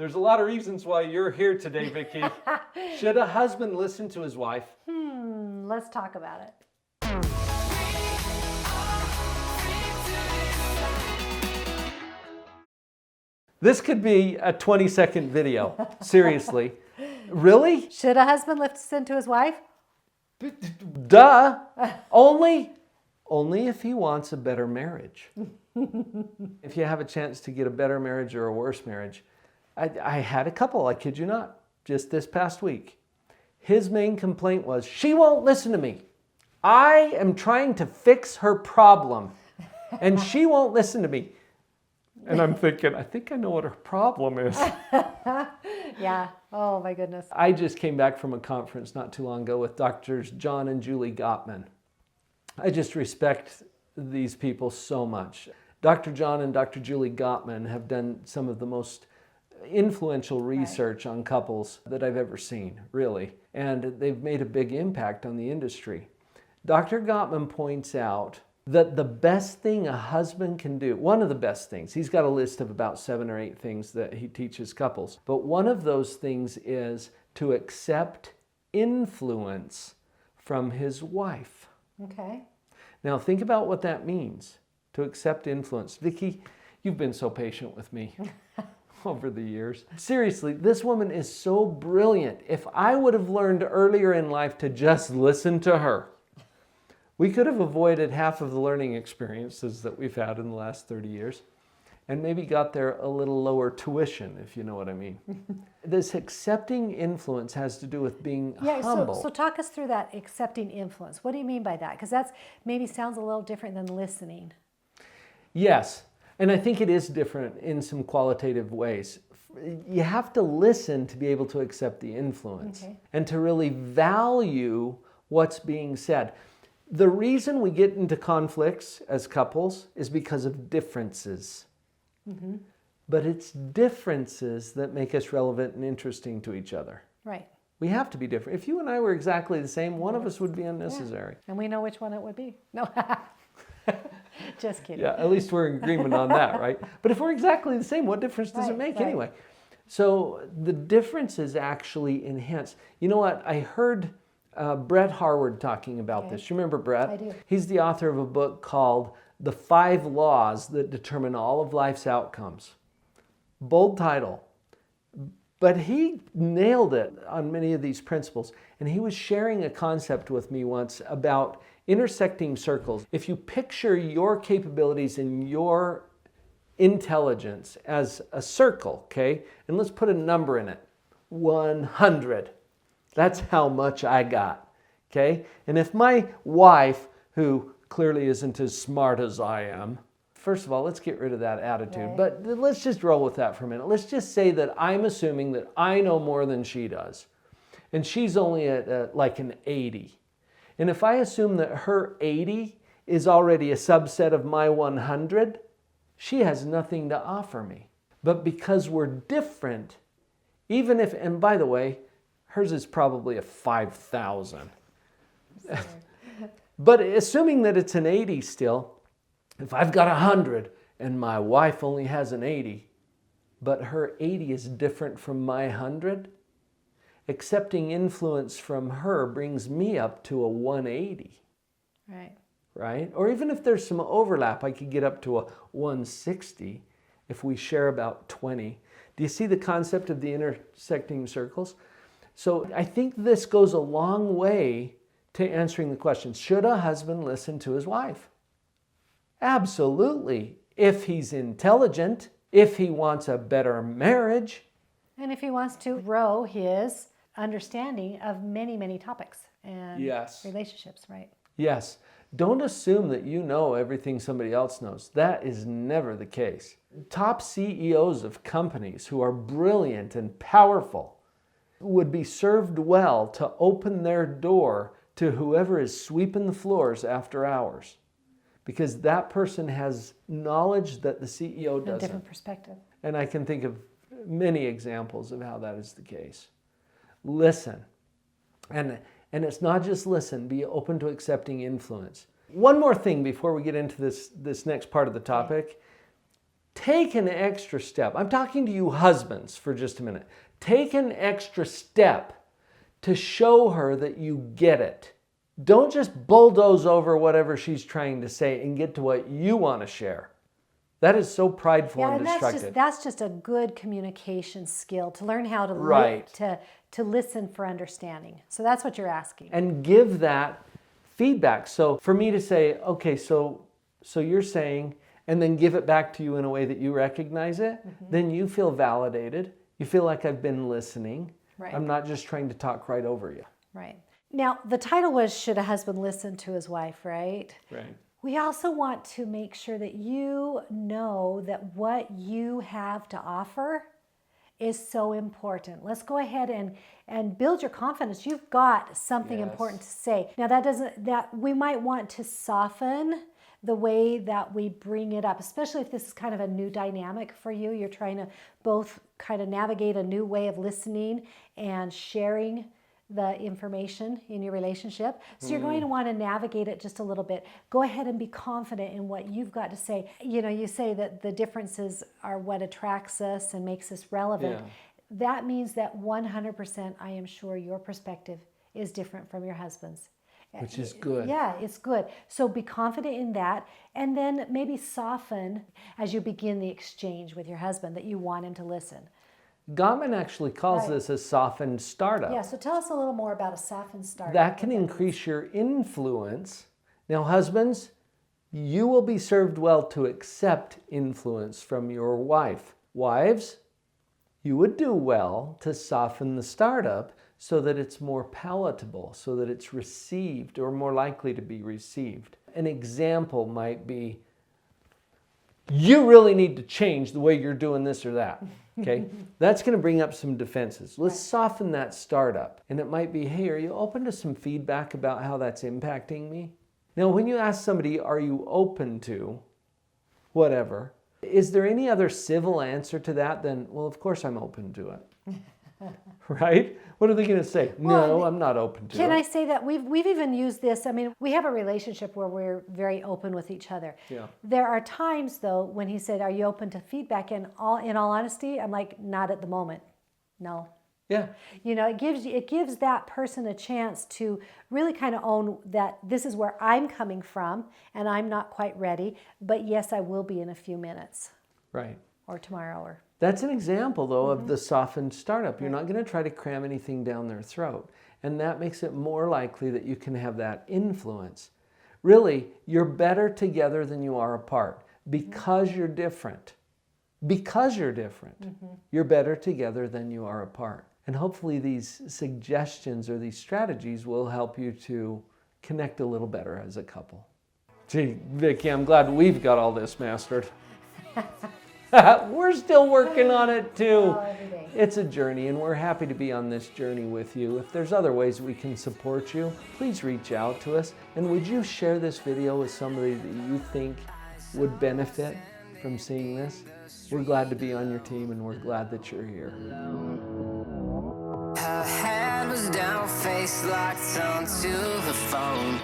There's a lot of reasons why you're here today, Vicki. Should a husband listen to his wife? Let's talk about it. This could be a 20-second video. Seriously. Really? Should a husband listen to his wife? Duh. Only if he wants a better marriage. If you have a chance to get a better marriage or a worse marriage. I had a couple, I kid you not, just this past week. His main complaint was, she won't listen to me. I am trying to fix her problem, and she won't listen to me. And I'm thinking, I think I know what her problem is. Yeah. Oh, my goodness. I just came back from a conference not too long ago with Drs. John and Julie Gottman. I just respect these people so much. Dr. John and Dr. Julie Gottman have done some of the most influential research on couples that I've ever seen, really. And they've made a big impact on the industry. Dr. Gottman points out that the best thing a husband can do, one of the best things, he's got a list of about 7 or 8 things that he teaches couples, but one of those things is to accept influence from his wife. Okay. Now think about what that means, to accept influence. Vicki, you've been so patient with me over the years. Seriously, this woman is so brilliant. If I would have learned earlier in life to just listen to her, we could have avoided half of the learning experiences that we've had in the last 30 years and maybe got there a little lower tuition, if you know what I mean. This accepting influence has to do with being humble. So talk us through that accepting influence. What do you mean by that? Because that's maybe sounds a little different than listening. Yes, and I think it is different in some qualitative ways. You have to listen to be able to accept the influence and to really value what's being said. The reason we get into conflicts as couples is because of differences. But it's differences that make us relevant and interesting to each other. Right. We have to be different. If you and I were exactly the same, one of us would be unnecessary. And we know which one it would be. No. Just kidding. Yeah, at least we're in agreement on that, right? But if we're exactly the same, what difference does it make anyway? So the differences actually enhance. You know what? I heard Brett Harward talking about this. You remember Brett? I do. He's the author of a book called The 5 Laws That Determine All of Life's Outcomes. Bold title. But he nailed it on many of these principles. And he was sharing a concept with me once about intersecting circles. If you picture your capabilities and your intelligence as a circle, okay? And let's put a number in it. 100. That's how much I got, okay? And if my wife, who clearly isn't as smart as I am, first of all, let's get rid of that attitude. But let's just roll with that for a minute. Let's just say that I'm assuming that I know more than she does. And she's only at like an 80. And if I assume that her 80 is already a subset of my 100, she has nothing to offer me. But because we're different, even if, and by the way, hers is probably a 5,000. But assuming that it's an 80 still, if I've got 100 and my wife only has an 80, but her 80 is different from my 100, accepting influence from her brings me up to a 180. Right? Or even if there's some overlap, I could get up to a 160 if we share about 20. Do you see the concept of the intersecting circles? So I think this goes a long way to answering the question, should a husband listen to his wife? Absolutely. If he's intelligent, if he wants a better marriage. And if he wants to grow his understanding of many, many topics and relationships, right? Yes. Don't assume that you know everything somebody else knows. That is never the case. Top CEOs of companies who are brilliant and powerful would be served well to open their door to whoever is sweeping the floors after hours. Because that person has knowledge that the CEO doesn't. A different perspective. And I can think of many examples of how that is the case. Listen. And it's not just listen, be open to accepting influence. One more thing before we get into this next part of the topic. take an extra step. I'm talking to you husbands for just a minute. Take an extra step to show her that you get it. Don't just bulldoze over whatever she's trying to say and get to what you want to share. That is so prideful and destructive. That's just a good communication skill, to learn how to to listen for understanding. So that's what you're asking. And give that feedback. So for me to say, okay, so you're saying, and then give it back to you in a way that you recognize it, then you feel validated. You feel like I've been listening. Right. I'm not just trying to talk right over you. Right. Now, the title was, Should a Husband Listen to His Wife, right? Right. We also want to make sure that you know that what you have to offer is so important. Let's go ahead and build your confidence. You've got something important to say. Now that we might want to soften the way that we bring it up, especially if this is kind of a new dynamic for you. You're trying to both kind of navigate a new way of listening and sharing the information in your relationship. So you're going to want to navigate it just a little bit. Go ahead and be confident in what you've got to say. You know, you say that the differences are what attracts us and makes us relevant. Yeah. That means that 100%, I am sure your perspective is different from your husband's. Which is good. Yeah, it's good. So be confident in that, and then maybe soften as you begin the exchange with your husband that you want him to listen. Gottman actually calls this a softened startup. Yeah, so tell us a little more about a softened startup. That can increase your influence. Now, husbands, you will be served well to accept influence from your wife. Wives, you would do well to soften the startup so that it's more palatable, so that it's received or more likely to be received. An example might be, you really need to change the way you're doing this or that. Okay, that's going to bring up some defenses. Let's soften that startup. And it might be, hey, are you open to some feedback about how that's impacting me? Now, when you ask somebody, are you open to whatever, is there any other civil answer to that than, well, of course I'm open to it? Right? What are they going to say? No, I'm not open to it. Can I say that we've even used this? I mean, we have a relationship where we're very open with each other. Yeah. There are times, though, when he said, are you open to feedback? And in all honesty, I'm like, not at the moment. No. Yeah. You know, it gives that person a chance to really kind of own that this is where I'm coming from and I'm not quite ready, but yes, I will be in a few minutes. Right. Or tomorrow or... That's an example, though, of the softened startup. You're not going to try to cram anything down their throat. And that makes it more likely that you can have that influence. Really, you're better together than you are apart because you're different. Because you're different, you're better together than you are apart. And hopefully these suggestions or these strategies will help you to connect a little better as a couple. Gee, Vicki, I'm glad we've got all this mastered. We're still working on it too. It's a journey, and we're happy to be on this journey with you. If there's other ways we can support you, please reach out to us. And would you share this video with somebody that you think would benefit from seeing this? We're glad to be on your team, and we're glad that you're here. Her head was down, face locked onto her phone.